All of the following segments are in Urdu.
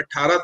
18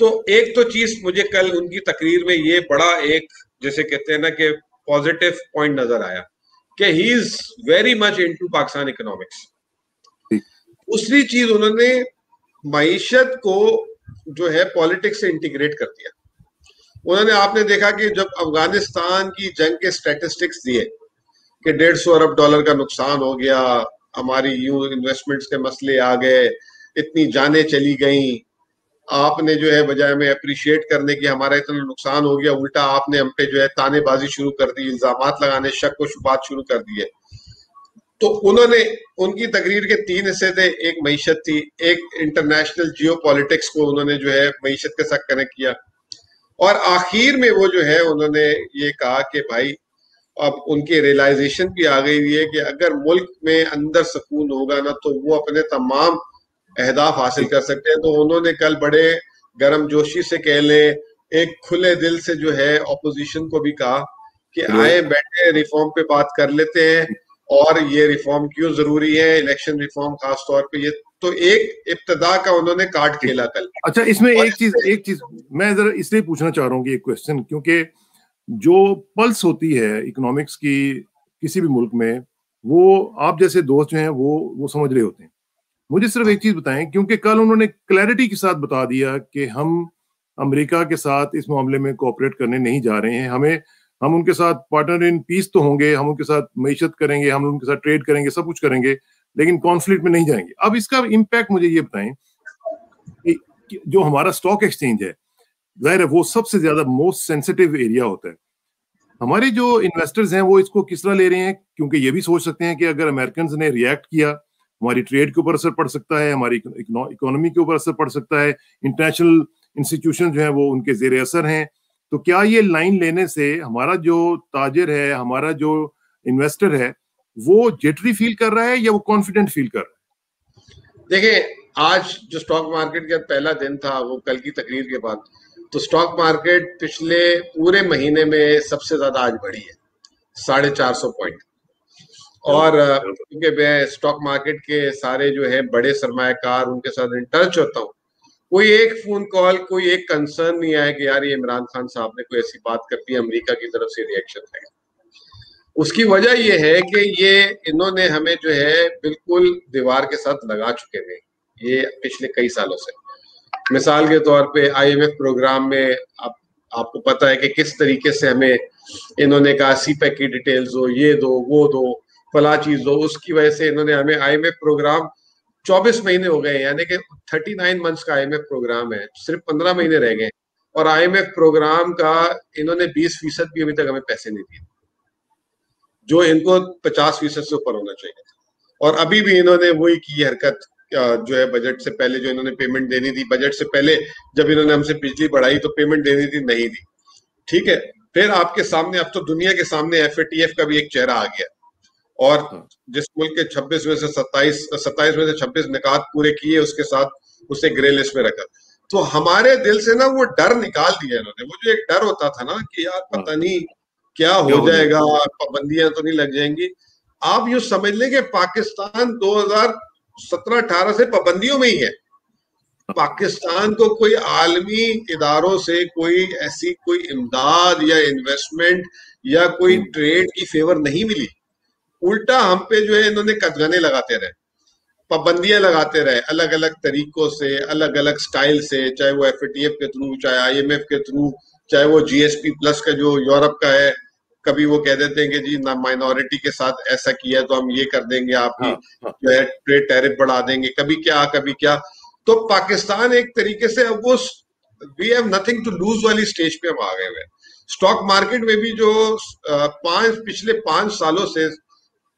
تو ایک تو چیز مجھے کل ان کی تقریر میں یہ بڑا ایک جیسے کہتے ہیں نا کہ پازیٹیو پوائنٹ نظر آیا کہ he is very much into Pakistan economics. دوسری چیز انہوں نے معیشت کو جو ہے پالیٹکس سے انٹیگریٹ کر دیا. انہوں نے آپ نے دیکھا کہ جب افغانستان کی جنگ کے سٹیٹسٹکس دیے کہ $150 ارب کا نقصان ہو گیا, ہماری یوں انویسٹمنٹس کے مسئلے آ گئے, اتنی جانیں چلی گئیں, آپ نے جو ہے بجائے میں اپریشیٹ کرنے کی ہمارا اتنا نقصان ہو گیا, الٹا آپ نے ہم پہ جو ہے تانے بازی شروع کر دی, الزامات لگانے, شک و شبہات شروع کر دیے. تو انہوں نے ان کی تقریر کے 3 حصے تھے, ایک معیشت تھی, ایک انٹرنیشنل جیو پالیٹکس کو انہوں نے جو ہے معیشت کے ساتھ کنیکٹ کیا, اور آخر میں وہ جو ہے انہوں نے یہ کہا کہ بھائی اب ان کی ریئلائزیشن بھی آ گئی ہے کہ اگر ملک میں اندر سکون ہوگا نا تو وہ اپنے تمام اہداف حاصل کر سکتے ہیں. تو انہوں نے کل بڑے گرم جوشی سے کہہ لیں, ایک کھلے دل سے جو ہے اپوزیشن کو بھی کہا کہ آئے بیٹھے ریفارم پہ بات کر لیتے ہیں, اور یہ ریفارم کیوں ضروری ہے, الیکشن ریفارم خاص طور پہ. یہ تو ایک ابتدا کا انہوں نے کارڈ کھیلا کل. اچھا, اس میں ایک چیز میں ذرا اس لیے پوچھنا چاہ رہا ہوں کہ ایک کوشچن, کیونکہ جو پلس ہوتی ہے اکنامکس کی کسی بھی ملک میں, وہ آپ جیسے دوست جو ہیں وہ سمجھ رہے ہوتے ہیں. مجھے صرف ایک چیز بتائیں, کیونکہ کل انہوں نے کلیئرٹی کے ساتھ بتا دیا کہ ہم امریکہ کے ساتھ اس معاملے میں کوآپریٹ کرنے نہیں جا رہے ہیں. ہم ان کے ساتھ پارٹنر ان پیس تو ہوں گے, ہم ان کے ساتھ معیشت کریں گے, ہم ان کے ساتھ ٹریڈ کریں گے, سب کچھ کریں گے, لیکن کانفلکٹ میں نہیں جائیں گے. اب اس کا امپیکٹ مجھے یہ بتائیں کہ جو ہمارا اسٹاک ایکسچینج ہے, ظاہر ہے وہ سب سے زیادہ موسٹ سینسٹیو ایریا ہوتا ہے. ہمارے جو انویسٹرز ہیں وہ اس کو کس طرح لے رہے ہیں, کیونکہ یہ بھی سوچ سکتے ہیں کہ اگر امریکنز نے ریئیکٹ کیا, ہماری ٹریڈ کے اوپر اثر پڑ سکتا ہے, ہماری اکانومی کے اوپر اثر پڑ سکتا ہے, انٹرنیشنل انسٹیٹیوشن جو ہیں وہ ان کے زیر اثر ہیں. تو کیا یہ لائن لینے سے ہمارا جو تاجر ہے, ہمارا جو انویسٹر ہے, وہ جیٹری فیل کر رہا ہے یا وہ کانفیڈنٹ فیل کر رہا ہے؟ دیکھیں, آج جو اسٹاک مارکیٹ کا پہلا دن تھا وہ کل کی تقریر کے بعد, تو اسٹاک مارکیٹ پچھلے پورے مہینے میں سب سے زیادہ آج بڑھی ہے, 450 پوائنٹ. اور کیونکہ میں اسٹاک مارکیٹ کے سارے جو ہے بڑے سرمایہ کار ان کے ساتھ ان ٹچ ہوتا ہوں, کوئی ایک فون کال, کوئی ایک کنسرن نہیں آیا کہ یار یہ عمران خان صاحب نے کوئی ایسی بات کر دی, امریکہ کی طرف سے ریئیکشن ہے. اس کی وجہ یہ ہے کہ یہ انہوں نے ہمیں جو ہے بالکل دیوار کے ساتھ لگا چکے ہیں یہ پچھلے کئی سالوں سے. مثال کے طور پہ IMF پروگرام میں آپ کو پتا ہے کہ کس طریقے سے ہمیں انہوں نے کہا سی پیک کی ڈیٹیلز دو, یہ دو, وہ دو, فلاں چیز دو. اس کی وجہ سے انہوں نے ہمیں IMF پروگرام 24 مہینے ہو گئے, یعنی کہ 39 منتھس کا IMF پروگرام ہے, صرف 15 مہینے رہ گئے, اور IMF پروگرام کا انہوں نے 20% بھی ابھی تک ہمیں پیسے نہیں دیے, جو ان کو 50% سے اوپر ہونا چاہیے تھا. اور ابھی بھی انہوں نے وہی کی حرکت جو ہے بجٹ سے پہلے جو انہوں نے پیمنٹ دینی تھی, بجٹ سے پہلے جب انہوں نے ہم سے بجلی بڑھائی تو پیمنٹ دینی تھی, نہیں دی. ٹھیک ہے, پھر آپ کے سامنے اب تو دنیا کے سامنے FATF کا بھی ایک چہرہ آ گیا, اور جس ملک کے 26 میں سے 27 میں سے 26 نکات پورے کیے, اس کے ساتھ اسے گرے لسٹ میں رکھا. تو ہمارے دل سے نا وہ ڈر نکال دیا انہوں نے. وہ جو ایک ڈر ہوتا تھا نا کہ یار پتہ نہیں کیا ہو جائے گا, پابندیاں تو نہیں لگ جائیں گی. آپ یوں سمجھ لیں کہ پاکستان 2017-18 سے پابندیوں میں ہی ہے. پاکستان کو کوئی عالمی اداروں سے کوئی ایسی کوئی امداد یا انویسٹمنٹ یا کوئی ٹریڈ کی فیور نہیں ملی. الٹا ہم پہ جو ہے انہوں نے قدغنے لگاتے رہے, پابندیاں لگاتے رہے, الگ الگ طریقوں سے, الگ الگ سٹائل سے, چاہے وہ FATF کے تھرو, چاہے IMF کے تھرو, چاہے وہ GSP+ کا جو یورپ کا ہے. کبھی وہ کہہ دیتے ہیں کہ جی مائنورٹی کے ساتھ ایسا کیا تو ہم یہ کر دیں گے, آپ کی جو ہے ٹریڈ ٹیرف بڑھا دیں گے, کبھی کیا. تو پاکستان ایک طریقے سے اب وہ we have nothing to lose والی سٹیج پہ ہم آ گئے ہوئے. اسٹاک مارکیٹ میں بھی جو پچھلے 5 سالوں سے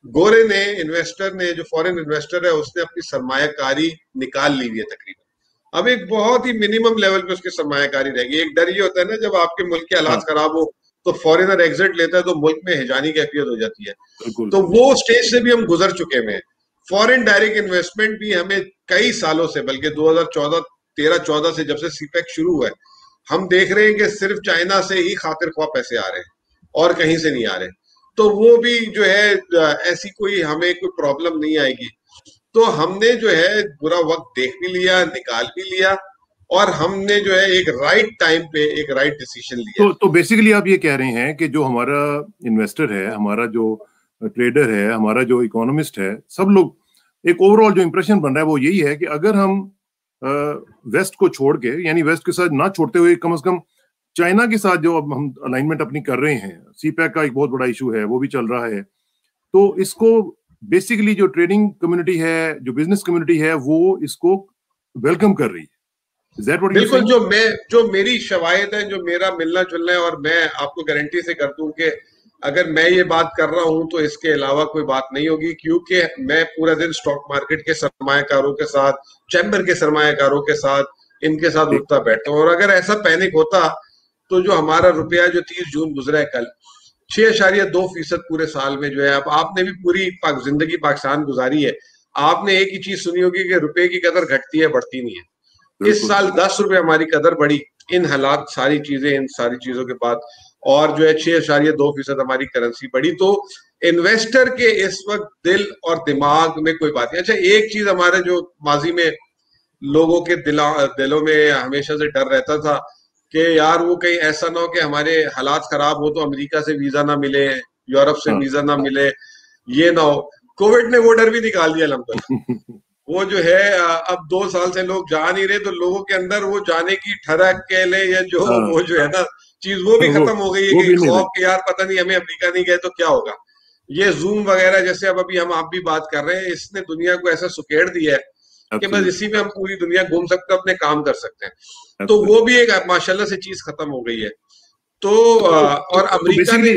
گورے نے, انویسٹر نے, جو فورن انویسٹر ہے, اس نے اپنی سرمایہ کاری نکال لی ہوئی ہے تقریباً. اب ایک بہت ہی منیمم لیول پہ اس کی سرمایہ کاری رہے گی. ایک ڈر یہ ہوتا ہے نا جب آپ کے ملک کے حالات خراب ہو تو فورینر ایگزٹ لیتا ہے تو ملک میں ہجانی کیفیت ہو جاتی ہے. تو وہ سٹیج سے بھی ہم گزر چکے ہیں. فورن ڈائریکٹ انویسٹمنٹ بھی ہمیں کئی سالوں سے, بلکہ 2013-14 سے جب سے سی پیک شروع ہوا ہے, ہم دیکھ رہے ہیں کہ صرف چائنا سے ہی خاطر خواہ پیسے آ رہے ہیں اور کہیں سے نہیں آ رہے. تو وہ بھی جو ہے ایسی کوئی ہمیں کوئی پرابلم نہیں آئے گی. تو ہم نے جو ہے برا وقت دیکھ بھی لیا, نکال بھی لیا, اور ہم نے جو ہے ایک رائٹ ٹائم پہ ایک رائٹ ڈیسیژن لیا. تو بیسیکلی آپ یہ کہہ رہے ہیں کہ جو ہمارا انویسٹر ہے, ہمارا جو ٹریڈر ہے, ہمارا جو اکانومسٹ ہے, سب لوگ ایک اوور آل جو امپریشن بن رہا ہے وہ یہی ہے کہ اگر ہم ویسٹ کو چھوڑ کے, یعنی ویسٹ کے ساتھ نہ چھوڑتے ہوئے کم از کم چائنا کے ساتھ جو اب ہم الائنمنٹ اپنی کر رہے ہیں, سی پیک کا ایک بہت بڑا ایشو ہے وہ بھی چل رہا ہے, تو اس کو بیسیکلی جو ٹریڈنگ کمیونٹی ہے, جو بزنس کمیونٹی ہے, وہ اس کو ویلکم کر رہی ہے. بالکل, جو میری شواہد ہے, جو میرا ملنا جلنا ہے, اور میں آپ کو گارنٹی سے کر دوں کہ اگر میں یہ بات کر رہا ہوں تو اس کے علاوہ کوئی بات نہیں ہوگی, کیونکہ میں پورا دن سٹاک مارکیٹ کے سرمایہ کاروں کے ساتھ, چیمبر کے سرمایہ کاروں کے ساتھ, ان کے ساتھ اٹھتا بیٹھتا ہوں. اور اگر ایسا پینک ہوتا تو جو ہمارا روپیہ جو 30 جون گزرا ہے کل 6.2% پورے سال میں جو ہے, اب آپ نے بھی پوری زندگی پاکستان گزاری ہے, آپ نے ایک ہی چیز سنی ہوگی کہ روپے کی قدر گھٹتی ہے, بڑھتی نہیں ہے. اس سال 10 روپے ہماری قدر بڑھی, ان حالات ساری چیزیں, ان ساری چیزوں کے بعد, اور جو ہے 6.2% ہماری کرنسی بڑھی. تو انویسٹر کے اس وقت دل اور دماغ میں کوئی بات نہیں. اچھا, ایک چیز ہمارے جو ماضی میں لوگوں کے دلوں میں ہمیشہ سے ڈر رہتا تھا کہ یار وہ کہیں ایسا نہ ہو کہ ہمارے حالات خراب ہو تو امریکہ سے ویزا نہ ملے, یورپ سے ویزا نہ ملے, یہ نہ ہو. کووڈ نے وہ ڈر بھی نکال دیا الحمدللہ. وہ جو ہے اب 2 سال سے لوگ جا نہیں رہے, تو لوگوں کے اندر وہ جانے کی ٹھڑک کہہ لیں یا وہ جو ہے نا چیز, وہ بھی ختم ہو گئی ہے کہ خوف کہ یار پتہ نہیں ہمیں امریکہ نہیں گئے تو کیا ہوگا. یہ زوم وغیرہ جیسے اب ابھی ہم آپ بھی بات کر رہے ہیں, اس نے دنیا کو ایسا سکیڑ دیا ہے کہ بس اسی میں ہم پوری دنیا گھوم سکتے ہیں, اپنے کام کر سکتے ہیں. تو وہ بھی ایک ماشاءاللہ سے چیز ختم ہو گئی ہے. تو اور امریکہ نے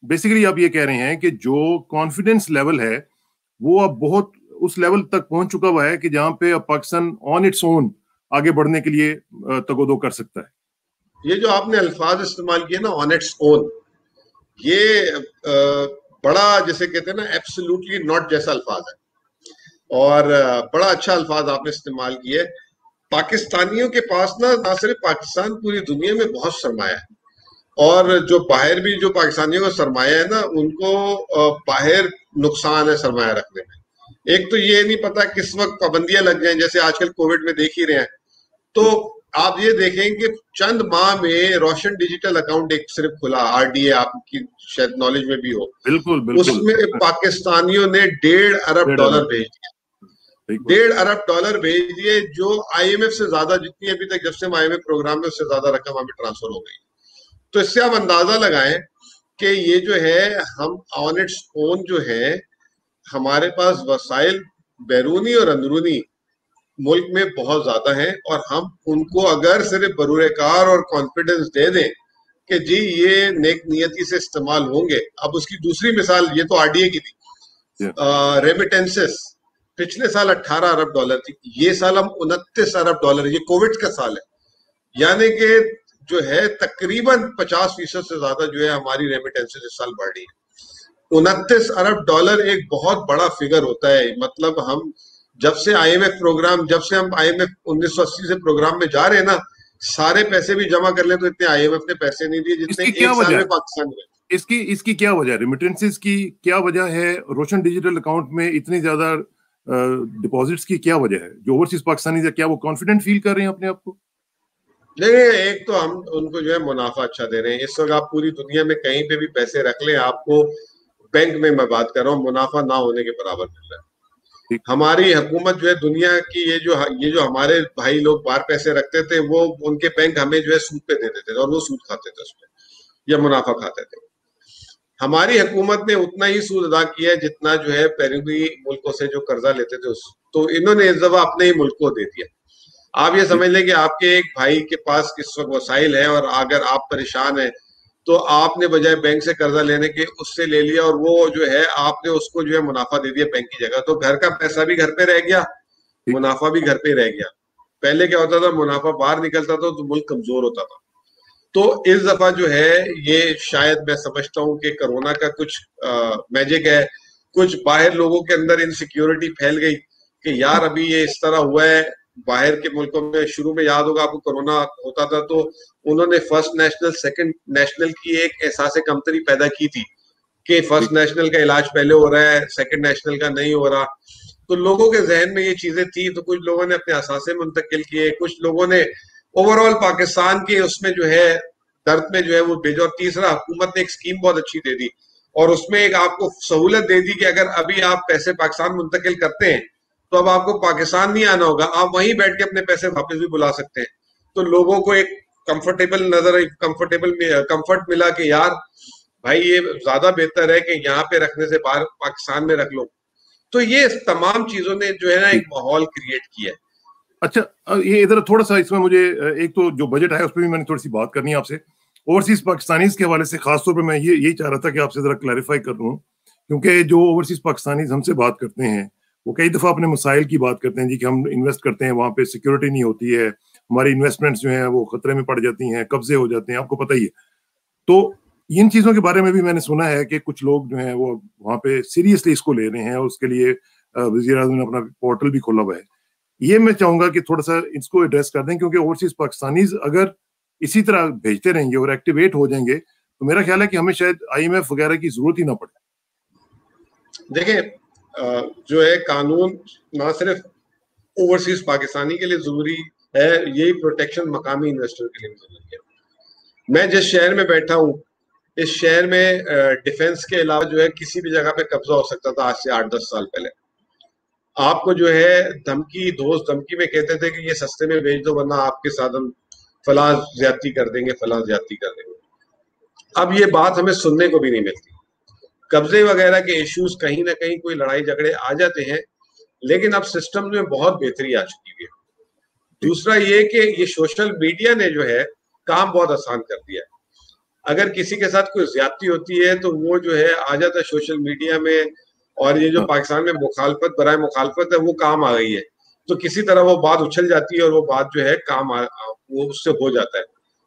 بیسیکلی آپ یہ کہہ رہے ہیں کہ جو کانفیڈنس لیول ہے وہ اب بہت اس لیول تک پہنچ چکا ہوا ہے کہ جہاں پہ اب پاکستان آن اٹس اون آگے بڑھنے کے لیے تگودو کر سکتا ہے. یہ جو آپ نے الفاظ استعمال کیے نا, آن اٹس اون, یہ بڑا جیسے کہتے ہیں نا ایبسولوٹلی ناٹ جیسا الفاظ ہے, اور بڑا اچھا الفاظ آپ نے استعمال کیے. پاکستانیوں کے پاس نہ صرف پاکستان, پوری دنیا میں بہت سرمایہ ہے, اور جو باہر بھی جو پاکستانیوں کا سرمایہ ہے نا, ان کو باہر نقصان ہے سرمایہ رکھنے میں. ایک تو یہ نہیں پتا کس وقت پابندیاں لگ جائیں, جیسے آج کل کووڈ میں دیکھ ہی رہے ہیں. تو آپ یہ دیکھیں کہ چند ماہ میں روشن ڈیجیٹل اکاؤنٹ ایک صرف کھلا, RDA, آپ کی شاید نالج میں بھی ہو, بالکل اس میں پاکستانیوں نے $1.5 ارب بھیج دیا. $1.5 ارب بھیج دیے, جو IMF سے زیادہ, جتنی ابھی تک جب سے ہم IMF پروگرام میں, اس سے زیادہ رقم ہمیں ٹرانسفر ہو گئی. تو اس سے آپ اندازہ لگائیں کہ یہ جو ہے ہم آن اٹس اون جو ہے, ہمارے پاس وسائل بیرونی اور اندرونی ملک میں بہت زیادہ ہیں, اور ہم ان کو اگر صرف برور کار اور کانفیڈنس دے دیں کہ جی یہ نیک نیتی سے استعمال ہوں گے. اب اس کی دوسری مثال, یہ تو RDA کی تھی, ریمیٹنسز پچھلے سال $18 ارب تھی, یہ سال ہم $29 ارب, یہ کووڈ کا سال ہے, یعنی کہ جو ہے تقریباً 50% سے زیادہ جو ہے ہماری ریمیٹنسز اس سال بڑھ رہی ہے. $29 ارب ایک بہت بڑا فگر ہوتا ہے. مطلب ہم جب سے IMF پروگرام, جب سے ہم IMF 1980 سے پروگرام میں جا رہے ہیں نا, سارے پیسے بھی جمع کر لیں تو اتنے IMF نے پیسے نہیں دیے جتنے ایک سال میں پاکستان میں. اس کی کیا وجہ ہے, ریمیٹنسز کی کیا وجہ ہے, روشن ڈیجیٹل اکاؤنٹ میں اتنی زیادہ ڈپازٹس کی کیا وجہ ہے؟ جو اوورسیز پاکستانی سے کیا وہ کانفیڈنٹ فیل کر رہے ہیں اپنے آپ کو؟ نہیں, ایک تو ہم ان کو جو ہے منافع اچھا دے رہے ہیں. اس وقت آپ پوری دنیا میں کہیں پہ بھی پیسے رکھ لیں, آپ کو بینک میں بات کر رہا ہوں, منافع نہ ہونے کے برابر مل رہا ہے. ہماری حکومت جو ہے دنیا کی, یہ جو ہمارے بھائی لوگ باہر پیسے رکھتے تھے, وہ ان کے بینک ہمیں جو ہے سود پہ دیتے تھے, اور وہ سود کھاتے تھے اس پہ, یا منافع کھاتے تھے. ہماری حکومت نے اتنا ہی سود ادا کیا ہے جتنا جو ہے بیرونی ملکوں سے جو قرضہ لیتے تھے, تو انہوں نے اس دفعہ اپنے ہی ملک کو دے دیا. آپ یہ سمجھ لیں کہ آپ کے ایک بھائی کے پاس کس وقت وسائل ہے, اور اگر آپ پریشان ہیں تو آپ نے بجائے بینک سے قرضہ لینے کے اس سے لے لیا, اور وہ جو ہے آپ نے اس کو جو ہے منافع دے دیا بینک کی جگہ. تو گھر کا پیسہ بھی گھر پہ رہ گیا, منافع بھی گھر پہ رہ گیا. پہلے کیا ہوتا تھا, منافع باہر نکلتا تھا تو ملک کمزور ہوتا تھا. تو اس دفعہ جو ہے یہ شاید میں سمجھتا ہوں کہ کرونا کا کچھ میجک ہے, کچھ باہر لوگوں کے اندر انسیکیورٹی پھیل گئی کہ یار ابھی یہ اس طرح ہوا ہے. باہر کے ملکوں میں شروع میں یاد ہوگا آپ کو کرونا ہوتا تھا تو انہوں نے فرسٹ نیشنل سیکنڈ نیشنل کی ایک احساس کمتری پیدا کی تھی کہ فرسٹ نیشنل کا علاج پہلے ہو رہا ہے, سیکنڈ نیشنل کا نہیں ہو رہا. تو لوگوں کے ذہن میں یہ چیزیں تھی، تو کچھ لوگوں نے اپنے اثاثے منتقل کیے، کچھ لوگوں نے اوور آل پاکستان کے اس میں جو ہے درد میں جو ہے وہ بھیجا. اور تیسرا، حکومت نے ایک اسکیم بہت اچھی دے دی، اور اس میں ایک آپ کو سہولت دے دی کہ اگر ابھی آپ پیسے پاکستان منتقل کرتے ہیں تو اب آپ کو پاکستان نہیں آنا ہوگا، آپ وہیں بیٹھ کے اپنے پیسے واپس بھی بلا سکتے ہیں. تو لوگوں کو ایک کمفرٹ ملا کہ یار بھائی یہ زیادہ بہتر ہے کہ یہاں پہ رکھنے سے باہر پاکستان میں رکھ لو. تو یہ تمام چیزوں نے جو ہے نا ایک ماحول کریٹ کیا ہے. اچھا یہ ادھر تھوڑا سا اس میں مجھے ایک تو جو بجٹ ہے اس پہ بھی میں نے تھوڑی سی بات کرنی ہے آپ سے. اوورسیز پاکستانیز کے حوالے سے خاص طور پہ میں یہی چاہ رہا تھا کہ آپ سے ذرا کلیریفائی کر لوں، کیونکہ جو اوورسیز پاکستانیز ہم سے بات کرتے ہیں وہ کئی دفعہ اپنے مسائل کی بات کرتے ہیں جی کہ ہم انویسٹ کرتے ہیں وہاں پہ سیکورٹی نہیں ہوتی ہے، ہماری انویسٹمنٹس جو ہیں وہ خطرے میں پڑ جاتی ہیں، قبضے ہو جاتے ہیں، آپ کو پتہ ہی ہے. تو ان چیزوں کے بارے میں بھی میں نے سنا ہے کہ کچھ لوگ جو ہیں وہ وہاں پہ سیریسلی اس کو لے رہے ہیں، اور اس کے لیے وزیر اعظم نے اپنا پورٹل بھی کھولا ہوا ہے. یہ میں چاہوں گا کہ تھوڑا سا اس کو ایڈریس کر دیں، کیونکہ اوورسیز پاکستانیز اگر اسی طرح بھیجتے رہیں گے اور ایکٹیویٹ ہو جائیں گے تو میرا خیال ہے کہ ہمیں شاید IMF وغیرہ کی ضرورت ہی نہ پڑے. دیکھیں جو ہے قانون نہ صرف اوورسیز پاکستانی کے لیے ضروری ہے، یہی پروٹیکشن مقامی انویسٹر کے لیے ضروری ہے. میں جس شہر میں بیٹھا ہوں اس شہر میں ڈیفنس کے علاوہ جو ہے کسی بھی جگہ پہ قبضہ ہو سکتا تھا آج سے 8-10 سال پہلے. آپ کو جو ہے دوست دھمکی میں کہتے تھے کہ یہ سستے میں بیچ دو ورنہ آپ کے ساتھ ہم فلاں زیادتی کر دیں گے، فلاں زیادتی کر دیں گے. اب یہ بات ہمیں سننے کو بھی نہیں ملتی. قبضے وغیرہ کے ایشوز کہیں نہ کہیں کوئی لڑائی جھگڑے آ جاتے ہیں، لیکن اب سسٹم میں بہت بہتری آ چکی ہے. دوسرا یہ کہ یہ سوشل میڈیا نے جو ہے کام بہت آسان کر دیا ہے. اگر کسی کے ساتھ کوئی زیادتی ہوتی ہے تو وہ جو ہے آ جاتا ہے سوشل میڈیا میں، اور یہ جو پاکستان میں مخالفت برائے مخالفت ہے وہ کام آ گئی ہے، تو کسی طرح وہ بات اچھل جاتی ہے اور وہ بات جو ہے کام وہ اس سے ہو جاتا ہے،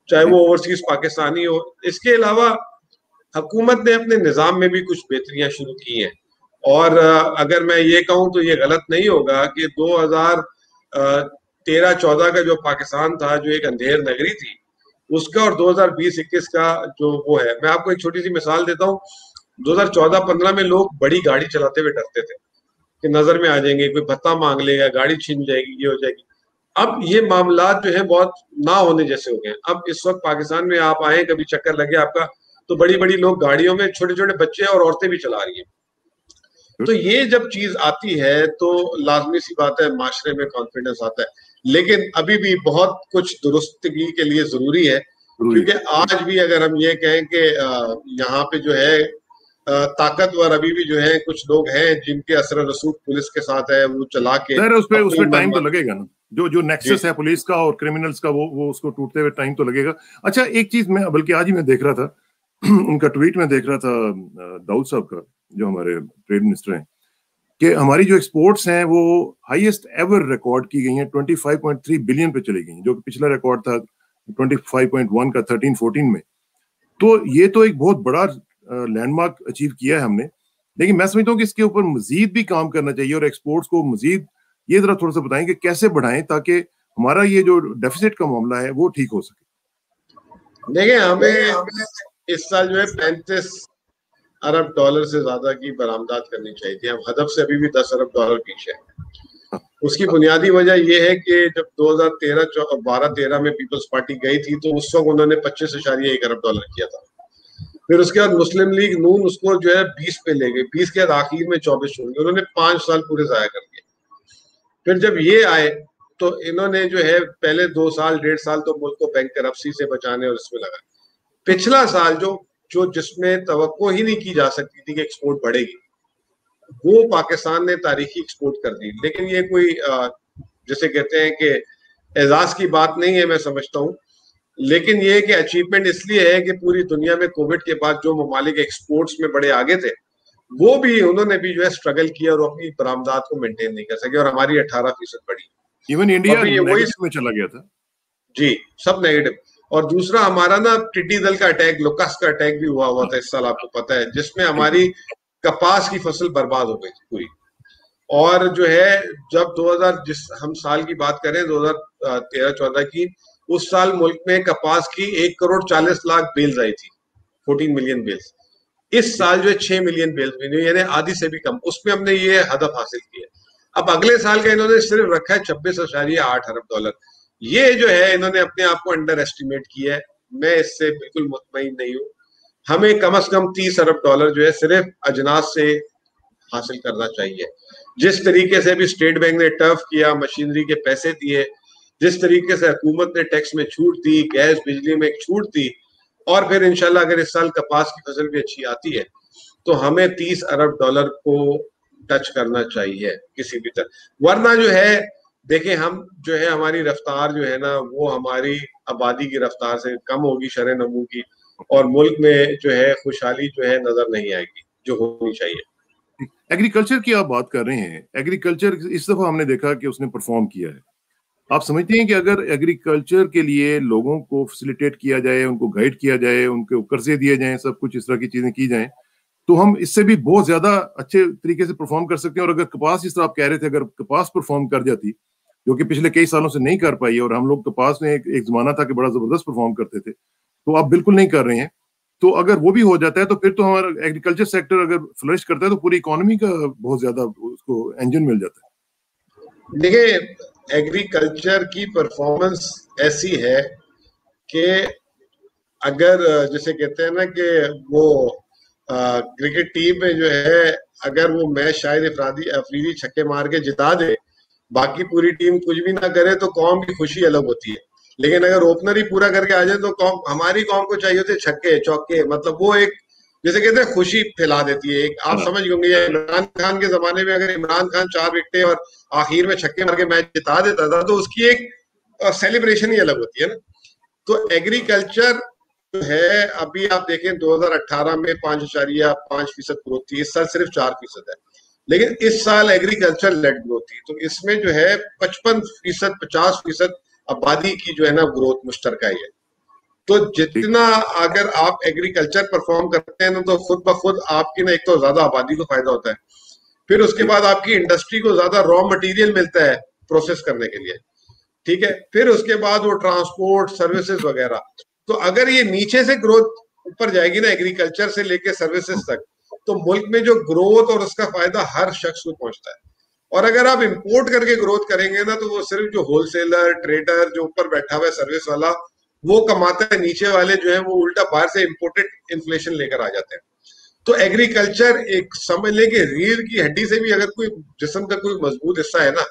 چاہے وہ اوورسیز پاکستانی ہو. اس کے علاوہ حکومت نے اپنے نظام میں بھی کچھ بہتریاں شروع کی ہیں، اور اگر میں یہ کہوں تو یہ غلط نہیں ہوگا کہ 2013-14 کا جو پاکستان تھا، جو ایک اندھیر نگری تھی، اس کا اور 2020-21 کا جو وہ ہے، میں آپ کو ایک چھوٹی سی مثال دیتا ہوں. 2014-15 میں لوگ بڑی گاڑی چلاتے ہوئے ڈرتے تھے کہ نظر میں آ جائیں گے، کوئی بھتہ مانگ لے گا، گاڑی چھین جائے گی، یہ ہو جائے گی. اب یہ معاملات جو ہیں بہت نہ ہونے جیسے ہو گئے. اب اس وقت پاکستان میں آپ آئیں، کبھی چکر لگے آپ کا، تو بڑی بڑی لوگ گاڑیوں میں، چھوٹے چھوٹے بچے اور عورتیں بھی چلا رہی ہیں. تو یہ جب چیز آتی ہے تو لازمی سی بات ہے معاشرے میں کانفیڈنس آتا ہے. لیکن ابھی بھی بہت کچھ درستگی کے لیے ضروری ہے، کیونکہ آج بھی اگر ہم یہ کہیں کہ یہاں پہ جو ہے طاقتور ابھی بھی جو ہے کچھ لوگ ہیں جن کے اثر و رسوخ پولیس کے ساتھ ہے، وہ چلا کے اس پہ ٹائم تو لگے گا نا، جو نیکسس ہے پولیس کا اور کرمنلز کا وہ اس کو ٹوٹتے ہوئے ٹائم تو لگے گا. اچھا ایک چیز میں بلکہ آج ہی میں دیکھ رہا تھا، ان کا ٹویٹ میں دیکھ رہا تھا داؤد صاحب کا جو ہمارے ٹریڈ منسٹر ہیں، کہ ہماری جو ایکسپورٹس ہیں وہ ہائیسٹ ایور ریکارڈ کی گئی ہیں، 25.3 بلین پہ چلی گئی ہیں، جو پچھلا ریکارڈ تھا 25.1 کا 13-14 میں. تو یہ تو ایک بہت بڑا لینڈ مارک اچیو کیا ہے ہم نے، لیکن میں سمجھتا ہوں کہ اس کے اوپر مزید بھی کام کرنا چاہیے، اور ایکسپورٹس کو مزید یہ ذرا تھوڑا سا بتائیں کہ کیسے بڑھائیں تاکہ ہمارا یہ جو ڈیفیسٹ کا معاملہ ہے وہ ٹھیک ہو سکے. دیکھیں ہمیں اس سال جو ہے 35 ارب ڈالر سے زیادہ کی برآمدات کرنی چاہیے تھی. ہم ہدف سے ابھی بھی 10 ارب ڈالر پیچھے ہیں. اس کی بنیادی وجہ یہ ہے کہ جب 2012-13 میں پیپلز پارٹی گئی تھی تو اس وقت انہوں نے 25.1 ارب ڈالر کیا تھا. پھر اس کے بعد مسلم لیگ نون اس کو جو ہے 20 پہ لے گئی، 20 کے بعد آخر میں 24 چھوڑ گئی. انہوں نے 5 سال پورے ضائع کر دیے. پھر جب یہ آئے تو انہوں نے جو ہے پہلے 2 سال 1.5 سال تو ملک کو بینک کرپسی سے بچانے اور اس میں لگا. پچھلا سال جو جس میں توقع ہی نہیں کی جا سکتی تھی کہ ایکسپورٹ بڑھے گی، وہ پاکستان نے تاریخی ایکسپورٹ کر دی. لیکن یہ کوئی جسے کہتے ہیں کہ اعزاز کی بات نہیں ہے میں سمجھتا ہوں، لیکن یہ کہ اچیومنٹ اس لیے ہے کہ پوری دنیا میں کووڈ کے بعد جو ممالک ایکسپورٹس میں بڑے آگے تھے وہ بھی انہوں نے بھی جو ہے اسٹرگل کیا اور اپنی برآمدات کو مینٹین نہیں کر سکے، اور ہماری 18% بڑھی. ایون انڈیا نیگیٹو میں چلا گیا تھا. جی سب نیگیٹو. اور دوسرا ہمارا نا ٹڈی دل کا اٹیک، لوکس کا اٹیک بھی ہوا تھا اس سال، آپ کو پتا ہے، جس میں ہماری کپاس کی فصل برباد ہو گئی تھی پوری. اور جو ہے جب جس ہم سال کی بات کریں 2013-14 کی، اس سال ملک میں کپاس کی 1.40 کروڑ بیلز آئی تھی، 14 ملین بیلز. اس سال جو ہے 6 ملین بیلز بھی نہیں، یعنی آدھی سے بھی کم. اس میں ہم نے یہ ہدف حاصل کیا. اب اگلے سال کا انہوں نے صرف رکھا ہے 26.8 ارب ڈالر. یہ جو ہے انہوں نے اپنے آپ کو انڈر ایسٹیمیٹ کیا ہے. میں اس سے بالکل مطمئن نہیں ہوں. ہمیں کم از کم 30 ارب ڈالر جو ہے صرف اجناس سے حاصل کرنا چاہیے. جس طریقے سے بھی اسٹیٹ بینک نے ٹرف کیا, مشینری کے پیسے دیے, جس طریقے سے حکومت نے ٹیکس میں چھوٹ دی, گیس بجلی میں ایک چھوٹ دی, اور پھر انشاءاللہ اگر اس سال کپاس کی فصل بھی اچھی آتی ہے تو ہمیں 30 ارب ڈالر کو ٹچ کرنا چاہیے کسی بھی طرح. ورنہ جو ہے دیکھیں ہم جو ہے ہماری رفتار جو ہے نا وہ ہماری آبادی کی رفتار سے کم ہوگی, شرح نمو کی, اور ملک میں جو ہے خوشحالی جو ہے نظر نہیں آئے گی جو ہونی چاہیے. ایگریکلچر کی آپ بات کر رہے ہیں, ایگریکلچر اس دفعہ ہم نے دیکھا کہ اس نے پرفارم کیا ہے. آپ سمجھتے ہیں کہ اگر ایگریکلچر کے لیے لوگوں کو فیسیلیٹیٹ کیا جائے, ان کو گائیڈ کیا جائے, ان کے قرضے دیے جائیں, سب کچھ اس طرح کی چیزیں کی جائیں, تو ہم اس سے بھی بہت زیادہ اچھے طریقے سے پرفارم کر سکتے ہیں. اور اگر کپاس, جس طرح آپ کہہ رہے تھے, اگر کپاس پرفارم کر جاتی, جو کہ پچھلے کئی سالوں سے نہیں کر پائی, اور ہم لوگ کپاس میں ایک زمانہ تھا کہ بڑا زبردست پرفارم کرتے تھے, تو آپ بالکل نہیں کر رہے ہیں. تو اگر وہ بھی ہو جاتا ہے تو پھر تو ہمارا ایگریکلچر سیکٹر اگر فلرش کرتا ہے تو پوری اکانومی کا بہت زیادہ اس کو انجن مل جاتا ہے. دیکھیں ایگریکلچر کی پرفارمنس ایسی ہے کہ اگر جیسے کہتے ہیں نا کہ وہ کرکٹ ٹیم میں جو ہے اگر وہ میچ شاید افریدی چھکے مار کے جتا دے, باقی پوری ٹیم کچھ بھی نہ کرے تو قوم کی خوشی الگ ہوتی ہے. لیکن اگر اوپنر ہی پورا کر کے آ جائے تو ہماری قوم کو چاہیے ہوتے چھکے چوکے, مطلب وہ ایک جیسے کہتے ہیں خوشی پھیلا دیتی ہے. آپ سمجھ گئے یہ عمران خان کے زمانے میں اگر عمران خان 4 وکٹیں اور آخر میں چھکے مار کے میچ جتا دیتا تھا تو اس کی ایک سیلیبریشن ہی الگ ہوتی ہے نا. تو ایگریکلچر جو ہے ابھی آپ دیکھیں 2018 میں 5.5% گروتھ تھی, اس سال صرف 4% ہے. لیکن اس سال ایگریکلچر لیڈ گروتھ تھی, تو اس میں جو ہے 55% 50% آبادی کی جو ہے نا گروتھ مشترکہ ہے. تو جتنا اگر آپ ایگریکلچر پرفارم کرتے ہیں تو خود بخود آپ کی نا ایک تو زیادہ آبادی کو فائدہ ہوتا ہے, پھر اس کے بعد آپ کی انڈسٹری کو زیادہ را مٹیریل ملتا ہے پروسیس کرنے کے لیے, ٹھیک ہے, پھر اس کے بعد وہ ٹرانسپورٹ سروسز وغیرہ. تو اگر یہ نیچے سے گروتھ اوپر جائے گی نا ایگریکلچر سے لے کے سروسز تک, تو ملک میں جو گروتھ اور اس کا فائدہ ہر شخص کو پہنچتا ہے. اور اگر آپ امپورٹ کر کے گروتھ کریں گے نا تو وہ صرف جو ہول سیلر ٹریڈر جو اوپر بیٹھا ہوا ہے سروس والا وہ کماتا ہے, نیچے والے جو ہیں وہ الٹا باہر سے امپورٹڈ انفلیشن لے کر آ جاتے ہیں. تو ایگریکلچر ایک سمجھ لیں کہ ریڑھ کی ہڈی سے بھی اگر کوئی جسم کا کوئی مضبوط حصہ ہے نا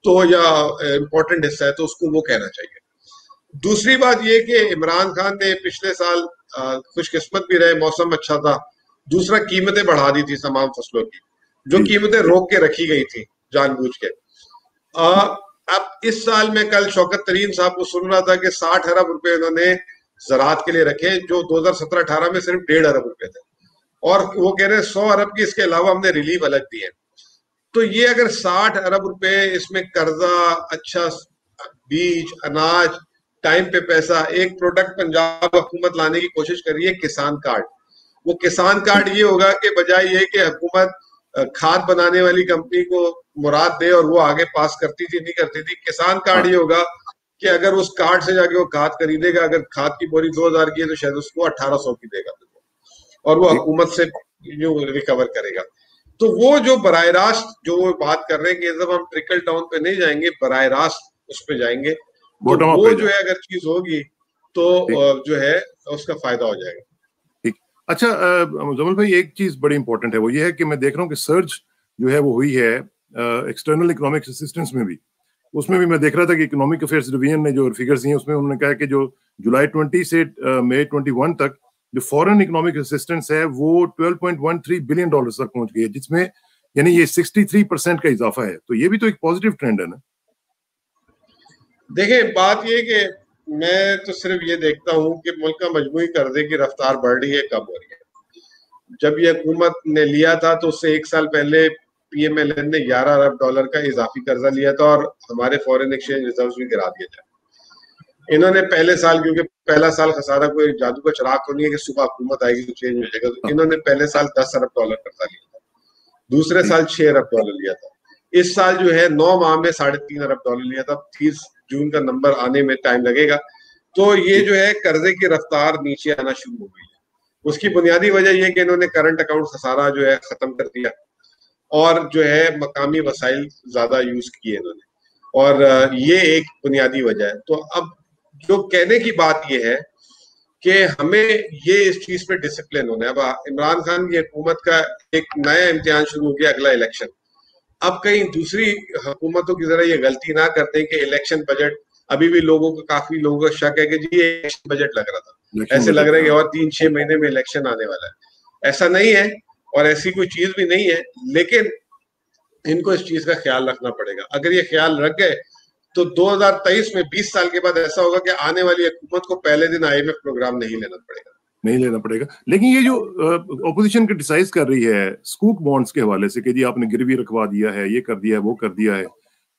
تو یا امپورٹنٹ حصہ ہے تو اس کو وہ کہنا چاہیے. دوسری بات یہ کہ عمران خان نے پچھلے سال خوش قسمت بھی رہے, موسم اچھا تھا. دوسرا قیمتیں بڑھا دی تھی تمام فصلوں کی, جو قیمتیں روک کے رکھی گئی تھی جان بوجھ کے. اب اس سال میں کل شوکت ترین صاحب کو سن رہا تھا کہ 60 ارب روپے انہوں نے زراعت کے لیے رکھے, جو 2017-18 میں صرف 1.5 ارب روپے تھے, اور وہ کہہ رہے ہیں 100 ارب کی اس کے علاوہ ہم نے ریلیف الگ دی ہے. تو یہ اگر 60 ارب روپے اس میں قرضہ, اچھا بیج, اناج, ٹائم پہ پیسہ, ایک پروڈکٹ پنجاب حکومت لانے کی کوشش کر رہی ہے کسان کارڈ. وہ کسان کارڈ یہ ہوگا کہ بجائے یہ کہ حکومت کھاد بنانے والی کمپنی کو مراد دے اور وہ آگے پاس کرتی تھی نہیں کرتی تھی, کسان کارڈ یہ ہوگا کہ اگر اس کارڈ سے جا کے وہ کھاد خریدے گا, اگر کھاد کی بوری 2000 کی ہے تو شاید اس کو 1800 کی دے گا, اور وہ حکومت سے ریکور کرے گا. تو وہ جو براہ راست جو وہ بات کر رہے ہیں کہ جب ہم ٹرکل ڈاؤن پہ نہیں جائیں گے, براہ راست اس پہ جائیں گے, تو وہ جو ہے اگر چیز ہوگی تو جو ہے اس کا فائدہ ہو جائے گا. اچھا جمل بھائی, ایک چیز بڑی امپورٹنٹ ہے, وہ یہ ہے کہ میں دیکھ رہا ہوں کہ سرج جو ہے وہ ہوئی ہے ایکسٹرنل اکنامک اسسٹنس میں بھی. اس میں بھی میں دیکھ رہا تھا کہ اکنامک افیئرس ڈویژن نے جو فگرز ہیں اس میں انہوں نے کہا کہ جو جولائی 20 سے مئی 21 تک جو فورن اکنامک اسسٹنس ہے وہ $12.13 بلین تک پہنچ گئی ہے, جس میں یعنی یہ 63% کا اضافہ ہے. تو یہ بھی تو ایک پازیٹیو ٹرینڈ ہے نا. دیکھیں بات یہ کہ میں تو صرف یہ دیکھتا ہوں کہ ملک کا مجموعی قرضے کی رفتار بڑھ رہی ہے, کم ہو رہی ہے. جب یہ حکومت نے لیا تھا تو اس سے 1 سال پہلے پی ایم ایل این نے $11 ارب کا اضافی قرضہ لیا تھا اور ہمارے فورن ایکسچینج ریزروز بھی گرا دیے تھے. انہوں نے پہلے سال, کیونکہ پہلا سال خسارہ کوئی جادو کا چراغ تو نہیں ہے کہ صبح حکومت آئے گی تو چینج ملے گا, تو انہوں نے پہلے سال $10 ارب قرضہ لیا تھا, دوسرے سال $6 ارب لیا تھا. اس سال جو ہے 9 ماہ میں $3.5 ارب لیا تھا. 30 جون کا نمبر آنے میں ٹائم لگے گا. تو یہ جو ہے قرضے کی رفتار نیچے آنا شروع ہو گئی ہے. اس کی بنیادی وجہ یہ کہ انہوں نے کرنٹ اکاؤنٹ خسارہ جو ہے ختم کر دیا, اور جو ہے مقامی وسائل زیادہ یوز کیے انہوں نے، اور یہ ایک بنیادی وجہ ہے. تو اب جو کہنے کی بات یہ ہے کہ ہمیں یہ اس چیز پہ ڈسپلن ہونا ہے. اب عمران خان کی حکومت کا ایک نیا امتحان شروع ہو گیا، اگلا الیکشن. اب کہیں دوسری حکومتوں کی ذرا یہ غلطی نہ کرتے کہ الیکشن بجٹ، ابھی بھی لوگوں کو، کافی لوگوں کا شک ہے کہ جی یہ الیکشن بجٹ لگ رہا تھا، ایسے لگ رہا ہے کہ اور 3-6 مہینے میں الیکشن آنے والا ہے. ایسا نہیں ہے اور ایسی کوئی چیز بھی نہیں ہے، لیکن ان کو اس چیز کا خیال رکھنا پڑے گا. اگر یہ خیال رکھ گئے تو 2023 میں 20 سال کے بعد ایسا ہوگا کہ آنے والی حکومت کو پہلے دن IMF پروگرام نہیں لینا پڑے گا. لیکن یہ جو اپوزیشن کرٹیسائز کر رہی ہے سکوک بانڈز کے حوالے سے کہ جی آپ نے گروی رکھوا دیا ہے، یہ کر دیا ہے، وہ کر دیا ہے،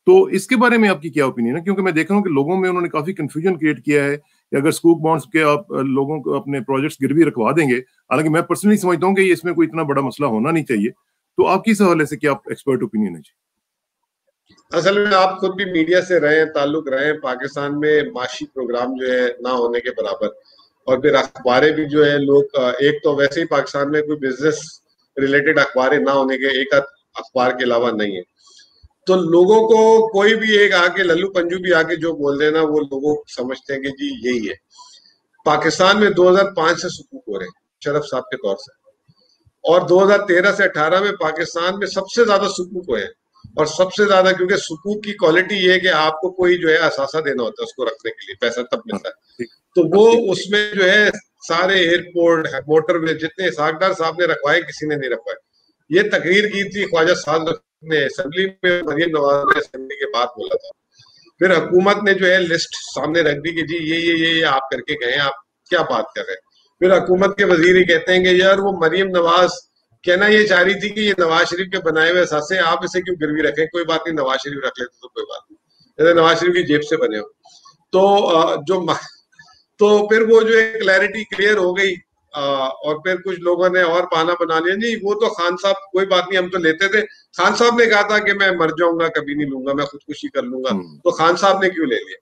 تو اس کے بارے میں آپ کی کیا اوپینین ہے؟ کیونکہ میں دیکھ رہا ہوں کہ لوگوں میں انہوں نے کافی کنفیوژن کریٹ کیا ہے کہ اگر سکوک بانڈز کے آپ لوگوں کو اپنے پروجیکٹس گروی رکھوا دیں گے، حالانکہ میں پرسنلی سمجھتا ہوں کہ اس میں کوئی اتنا بڑا مسئلہ ہونا نہیں چاہیے. تو آپ کی اس حوالے سے کیا ایکسپرٹ اوپینین ہے؟ جی اصل میں آپ خود بھی میڈیا سے رہے ہیں، تعلق رہے ہیں. پاکستان میں معاشی پروگرام جو ہے نہ ہونے کے برابر، اور پھر اخباریں بھی جو ہے لوگ، ایک تو ویسے ہی پاکستان میں کوئی بزنس ریلیٹڈ اخباریں نہ ہونے کے، ایک اخبار کے علاوہ نہیں ہے. تو لوگوں کو کوئی بھی ایک آ کے للو پنجو بھی آ کے جو بول دینا، وہ لوگوں سمجھتے ہیں کہ جی یہی ہے. پاکستان میں 2005 سے سکوک ہو رہے ہیں شرف صاحب کے طور سے، اور 2013 سے 18 میں پاکستان میں سب سے زیادہ سکوک ہوئے ہیں. اور سب سے زیادہ کیونکہ سکوک کی کوالٹی یہ ہے کہ آپ کو کوئی جو ہے اثاثہ دینا ہوتا ہے اس کو رکھنے کے لیے، پیسہ تب ملتا ہے. تو وہ اس میں جو ہے سارے ایئرپورٹ، موٹر وے جتنے اسحاق ڈار صاحب نے رکھوائے، کسی نے نہیں رکھوائے. یہ تقریر کی تھی خواجہ سعد نے اسمبلی میں، مریم نواز نے اسمبلی کے بعد بولا تھا. پھر حکومت نے جو ہے لسٹ سامنے رکھ دی کہ جی یہ آپ کر کے گئے ہیں، آپ کیا بات کر رہے ہیں. پھر حکومت کے وزیر ہی کہتے ہیں کہ یار وہ مریم نواز کہنا یہ چاہ رہی تھی کہ یہ نواز شریف کے بنائے ہوئے اثاثے، آپ اسے کیوں گروی رکھیں؟ کوئی بات نہیں، نواز شریف رکھ لیتے تو کوئی بات نہیں، نواز شریف کی جیب سے بنے ہو. تو پھر وہ جو ہے کلیئرٹی کلیئر ہو گئی. اور پھر کچھ لوگوں نے اور بہانہ بنا لیا، نہیں وہ تو خان صاحب کوئی بات نہیں، ہم تو لیتے تھے. خان صاحب نے کہا تھا کہ میں مر جاؤں گا، کبھی نہیں لوں گا، میں خودکشی کر لوں گا. تو خان صاحب نے کیوں لے لیا؟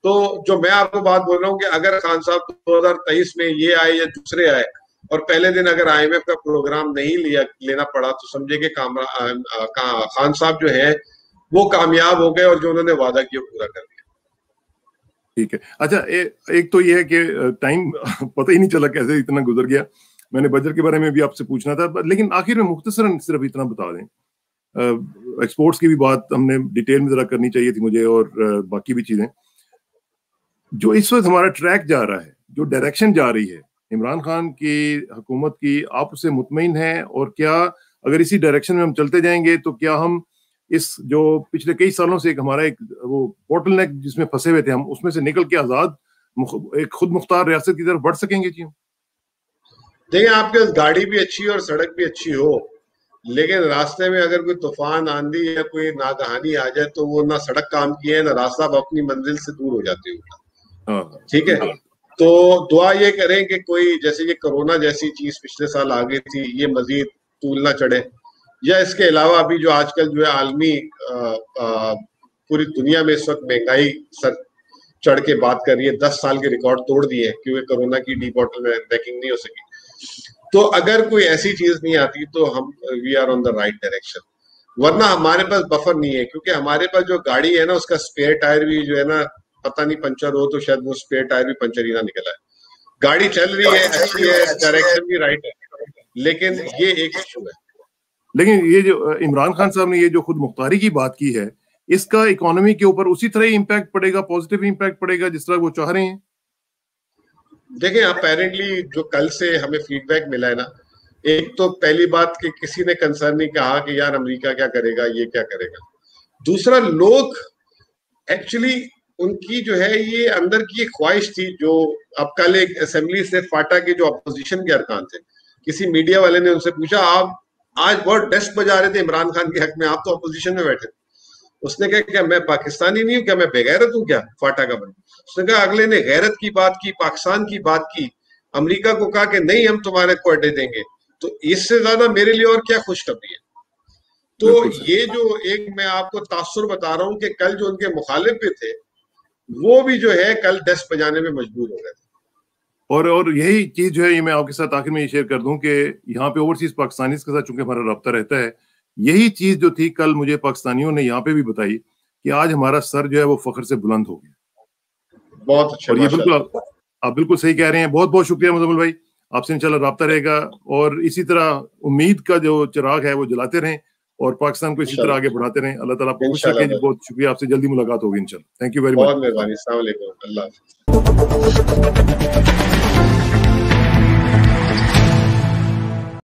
تو جو میں آپ کو بات بول رہا ہوں کہ اگر خان صاحب 2023 میں یہ آئے یا دوسرے آئے اور پہلے دن اگر IMF کا پروگرام نہیں لینا پڑا، تو سمجھے کہ خان صاحب جو ہیں وہ کامیاب ہو گئے اور جو انہوں نے وعدہ کیا پورا کر دیا. ٹھیک ہے. اچھا، ایک تو یہ ہے کہ ٹائم پتہ ہی نہیں چلا کیسے اتنا گزر گیا. میں نے بجٹ کے بارے میں بھی آپ سے پوچھنا تھا، لیکن آخر میں مختصراً صرف اتنا بتا دیں. ایکسپورٹس کی بھی بات ہم نے ڈیٹیل میں ذرا کرنی چاہیے تھی مجھے، اور باقی بھی چیزیں. جو اس وقت ہمارا ٹریک جا رہا ہے، جو ڈائریکشن جا رہی ہے عمران خان کی حکومت کی، آپ اس سے مطمئن ہیں؟ اور کیا اگر اسی ڈائریکشن میں ہم چلتے جائیں گے تو کیا ہم اس جو پچھلے کئی سالوں سے ہمارا ایک وہ بوٹل نیک جس میں پھنسے ہوئے تھے، ہم اس میں سے نکل کے آزاد ایک خود مختار ریاست کی طرف بڑھ سکیں گے؟ جی دیکھیں، آپ کے گاڑی بھی اچھی اور سڑک بھی اچھی ہو، لیکن راستے میں اگر کوئی طوفان، آندھی یا کوئی ناگہانی آ جائے تو وہ نہ سڑک کام کی ہے نہ راستہ، اپنی منزل سے دور ہو جاتی ہوگا. ٹھیک ہے. تو دعا یہ کریں کہ کوئی جیسے یہ کرونا جیسی چیز پچھلے سال آ گئی تھی، یہ مزید طول نہ چڑھے. یا اس کے علاوہ ابھی جو آج کل جو ہے عالمی پوری دنیا میں اس وقت مہنگائی سر چڑھ کے بات کر رہی ہے، 10 سال کے ریکارڈ توڑ دیے کیونکہ کرونا کی ڈی بوٹل نیکنگ نہیں ہو سکی. تو اگر کوئی ایسی چیز نہیں آتی تو ہم we are on the right direction. ورنہ ہمارے پاس بفر نہیں ہے، کیونکہ ہمارے پاس جو گاڑی ہے نا اس کا اسپیئر ٹائر بھی جو ہے نا پتہ نہیں پنچر ہو تو شاید وہ اسپیئر ٹائر بھی پنچر ہی نہ نکلا ہے. گاڑی چل رہی ہے، اچھی ہے، ڈائریکشن بھی رائٹ ہے، لیکن یہ ایک ایشو ہے. لیکن یہ جو عمران خان صاحب نے یہ جو خود مختاری کی بات کی ہے، اس کا اکانومی کے اوپر اسی طرح امپیکٹ پڑے گا، پازیٹیو امپیکٹ پڑے گا جس طرح وہ چاہ رہے ہیں؟ دیکھیں، اپیرنٹلی جو کل سے ہمیں فیڈ بیک ملا ہے نا، ایک تو پہلی بات کہ کسی نے کنسرن نہیں کہا کہ یار امریکہ کیا کرے گا، یہ کیا کرے گا. دوسرا، لوگ ایکچولی ان کی جو ہے یہ اندر کی ایک خواہش تھی. جو اب کل ایک اسمبلی سے فاٹا کے جو اپوزیشن کے ارکان تھے، کسی میڈیا والے نے ان سے پوچھا آپ آج بہت ڈسٹ بجا رہے تھے عمران خان کے حق میں، آپ تو اپوزیشن میں بیٹھے. اس نے کہا کیا میں پاکستانی نہیں ہوں، کیا میں بے غیرت ہوں کیا فاٹا کا بن؟ اس نے کہا اگلے نے غیرت کی بات کی، پاکستان کی بات کی، امریکہ کو کہا کہ نہیں ہم تمہارے کو اڈے دیں گے. تو اس سے زیادہ میرے لیے اور کیا خوشخبری ہے. تو یہ جو ایک میں آپ کو تاثر بتا رہا ہوں کہ کل جو ان کے مخالف بھی تھے وہ بھی جو ہے کل ڈسٹ بجانے میں مجبور ہو گئے تھے. اور یہی چیز جو ہے یہ میں آپ کے ساتھ آخر میں یہ شیئر کر دوں کہ یہاں پہ اوورسیز پاکستانیز کے ساتھ چونکہ ہمارا رابطہ رہتا ہے یہی چیز جو تھی کل مجھے پاکستانیوں نے یہاں پہ بھی بتائی کہ آج ہمارا سر جو ہے وہ فخر سے بلند ہو گیا. بہت اچھا. اور یہ بالکل آپ بالکل صحیح کہہ رہے ہیں. بہت بہت شکریہ مزمل بھائی, آپ سے انشاءاللہ رابطہ رہے گا, اور اسی طرح امید کا جو چراغ ہے وہ جلاتے رہیں اور پاکستان کو اسی طرح آگے بڑھاتے رہیں. اللہ تعالیٰ آپ کو خوش رکھے. بہت شکریہ, آپ سے جلدی ملاقات ہوگی انشاءاللہ. Thank you very much. بہت مہربانی. السلام علیکم. اللہ حافظ.